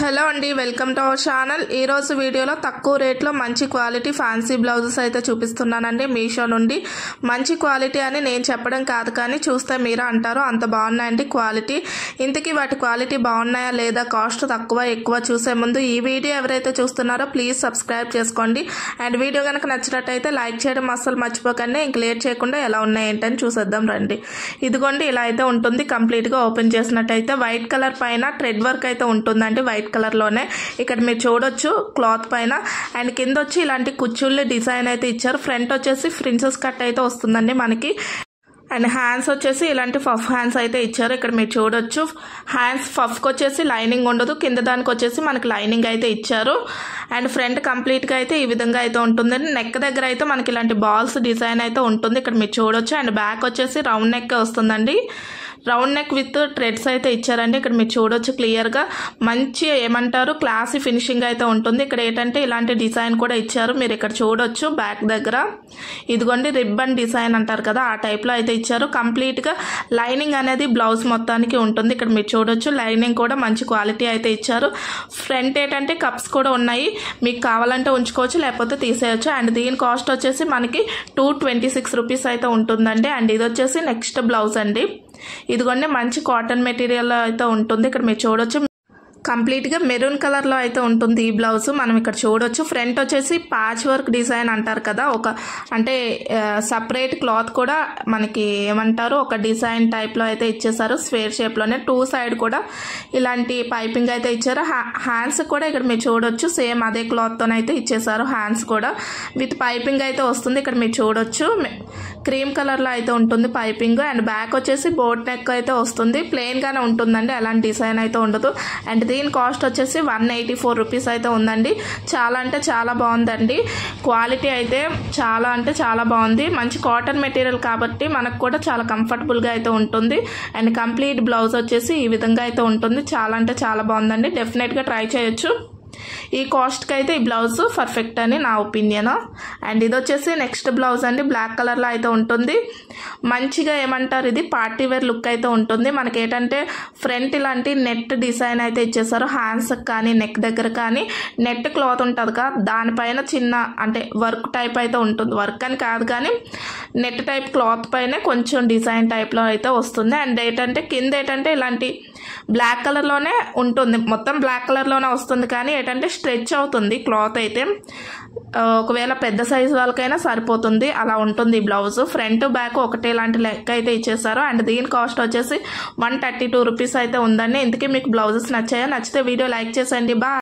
Hello అండి, welcome to our channel. ఈ రోజు వీడియోలో తక్కువ రేట్లో మంచి క్వాలిటీ ఫ్యాన్సీ బ్లౌజెస్ అయితే చూపిస్తున్నానండి. మీషో నుండి మంచి క్వాలిటీ అని నేను చెప్పడం కాదు, కానీ చూస్తే మీరు అంటారు అంత బాగున్నాయండి క్వాలిటీ. ఇంతకీ వాటి క్వాలిటీ బాగున్నాయా లేదా, కాస్ట్ తక్కువ ఎక్కువ చూసే ముందు ఈ వీడియో ఎవరైతే చూస్తున్నారో ప్లీజ్ సబ్స్క్రైబ్ చేసుకోండి. అండ్ వీడియో కనుక నచ్చినట్టయితే లైక్ చేయడం అస్సలు మర్చిపోకండి. ఇంక లేట్ చేయకుండా ఎలా ఉన్నాయి ఏంటని చూసేద్దాం రండి. ఇదిగోండి, ఇలా అయితే ఉంటుంది. కంప్లీట్గా ఓపెన్ చేసినట్టయితే వైట్ కలర్ పైన థ్రెడ్ వర్క్ అయితే ఉంటుందండి. వైట్ కలర్ లోనే ఇక్కడ మీరు చూడొచ్చు క్లాత్ పైన. అండ్ కింద వచ్చి ఇలాంటి కుచ్చుళ్ళు డిజైన్ అయితే ఇచ్చారు. ఫ్రంట్ వచ్చేసి ప్రిన్సెస్ కట్ అయితే వస్తుందండి మనకి. అండ్ హ్యాండ్స్ వచ్చేసి ఇలాంటి పఫ్ హ్యాండ్స్ అయితే ఇచ్చారు. ఇక్కడ మీరు చూడొచ్చు హ్యాండ్స్ పఫ్కి వచ్చేసి లైనింగ్ ఉండదు, కింద దానికి వచ్చేసి మనకి లైనింగ్ అయితే ఇచ్చారు. అండ్ ఫ్రంట్ కంప్లీట్గా అయితే ఈ విధంగా అయితే ఉంటుందండి. నెక్ దగ్గర అయితే మనకి ఇలాంటి బాల్స్ డిజైన్ అయితే ఉంటుంది, ఇక్కడ మీరు చూడొచ్చు. అండ్ బ్యాక్ వచ్చేసి రౌండ్ నెక్ వస్తుందండి. రౌండ్ నెక్ విత్ థ్రెడ్స్ అయితే ఇచ్చారండి. ఇక్కడ మీరు చూడొచ్చు క్లియర్గా మంచి ఏమంటారు క్లాసీ ఫినిషింగ్ అయితే ఉంటుంది. ఇక్కడ ఏంటంటే ఇలాంటి డిజైన్ కూడా ఇచ్చారు, మీరు ఇక్కడ చూడొచ్చు బ్యాక్ దగ్గర. ఇదిగోండి రిబ్బన్ డిజైన్ అంటారు కదా, ఆ టైప్లో అయితే ఇచ్చారు. కంప్లీట్గా లైనింగ్ అనేది బ్లౌజ్ మొత్తానికి ఉంటుంది. ఇక్కడ మీరు చూడొచ్చు లైనింగ్ కూడా మంచి క్వాలిటీ అయితే ఇచ్చారు. ఫ్రంట్ ఏంటంటే కప్స్ కూడా ఉన్నాయి, మీకు కావాలంటే ఉంచుకోవచ్చు లేకపోతే తీసేయచ్చు. అండ్ దీని కాస్ట్ వచ్చేసి మనకి 226 రూపీస్ అయితే ఉంటుందండి. అండ్ ఇది వచ్చేసి నెక్స్ట్ బ్లౌజ్ అండి. ఇదిగోండి మంచి కాటన్ మెటీరియల్ అయితే ఉంటుంది. ఇక్కడ మీరు చూడొచ్చు కంప్లీట్గా మెరూన్ కలర్లో అయితే ఉంటుంది ఈ బ్లౌజ్. మనం ఇక్కడ చూడొచ్చు ఫ్రంట్ వచ్చేసి ప్యాచ్ వర్క్ డిజైన్ అంటారు కదా, ఒక అంటే సపరేట్ క్లాత్ కూడా మనకి ఏమంటారు ఒక డిజైన్ టైప్లో అయితే ఇచ్చేసారు. స్క్వేర్ షేప్లోనే టూ సైడ్ కూడా ఇలాంటి పైపింగ్ అయితే ఇచ్చారు. హ్యాండ్స్ కూడా ఇక్కడ మీరు చూడొచ్చు సేమ్ అదే క్లాత్తోనైతే ఇచ్చేసారు. హ్యాండ్స్ కూడా విత్ పైపింగ్ అయితే వస్తుంది. ఇక్కడ మీరు చూడొచ్చు క్రీమ్ కలర్లో అయితే ఉంటుంది పైపింగ్. అండ్ బ్యాక్ వచ్చేసి బోట్ నెక్ అయితే వస్తుంది, ప్లెయిన్గానే ఉంటుందండి, అలాంటి డిజైన్ అయితే ఉండదు. అండ్ దీని కాస్ట్ వచ్చేసి 184 రూపీస్ అయితే ఉందండి. చాలా అంటే చాలా బాగుందండి క్వాలిటీ అయితే, చాలా అంటే చాలా బాగుంది. మంచి కాటన్ మెటీరియల్ కాబట్టి మనకు కూడా చాలా కంఫర్టబుల్గా అయితే ఉంటుంది. అండ్ కంప్లీట్ బ్లౌజ్ వచ్చేసి ఈ విధంగా అయితే ఉంటుంది. చాలా అంటే చాలా బాగుందండి, డెఫినెట్గా ట్రై చేయొచ్చు. ఈ కాస్ట్కి అయితే ఈ బ్లౌజ్ పర్ఫెక్ట్ అని నా ఒపీనియన్. అండ్ ఇది వచ్చేసి నెక్స్ట్ బ్లౌజ్ అండి, బ్లాక్ కలర్లో అయితే ఉంటుంది. మంచిగా ఏమంటారు ఇది పార్టీ వేర్ లుక్ అయితే ఉంటుంది. మనకి ఏంటంటే ఫ్రంట్ ఇలాంటి నెట్ డిజైన్ అయితే ఇచ్చేసారు. హ్యాండ్స్ కానీ నెక్ దగ్గర కానీ నెట్ క్లాత్ ఉంటుంది కదా, దానిపైన చిన్న అంటే వర్క్ టైప్ అయితే ఉంటుంది. వర్క్ అని కాదు కానీ నెట్ టైప్ క్లాత్ పైన కొంచెం డిజైన్ టైప్లో అయితే వస్తుంది. అండ్ ఏంటంటే కింద ఏంటంటే ఇలాంటి బ్లాక్ కలర్లోనే ఉంటుంది, మొత్తం బ్లాక్ కలర్లోనే వస్తుంది. కానీ ఏంటంటే స్ట్రెచ్ అవుతుంది క్లాత్ అయితే, ఒకవేళ పెద్ద సైజు వాళ్ళకైనా సరిపోతుంది, అలా ఉంటుంది ఈ బ్లౌజ్. ఫ్రంట్ బ్యాక్ ఒకటే లాంటి లెక్క అయితే ఇచ్చేసారు. అండ్ దీని కాస్ట్ వచ్చేసి 132 రూపీస్ అయితే ఉందండి. ఇంతకీ మీకు బ్లౌజెస్ నచ్చాయో? నచ్చితే వీడియో లైక్ చేసేయండి. బాయ్.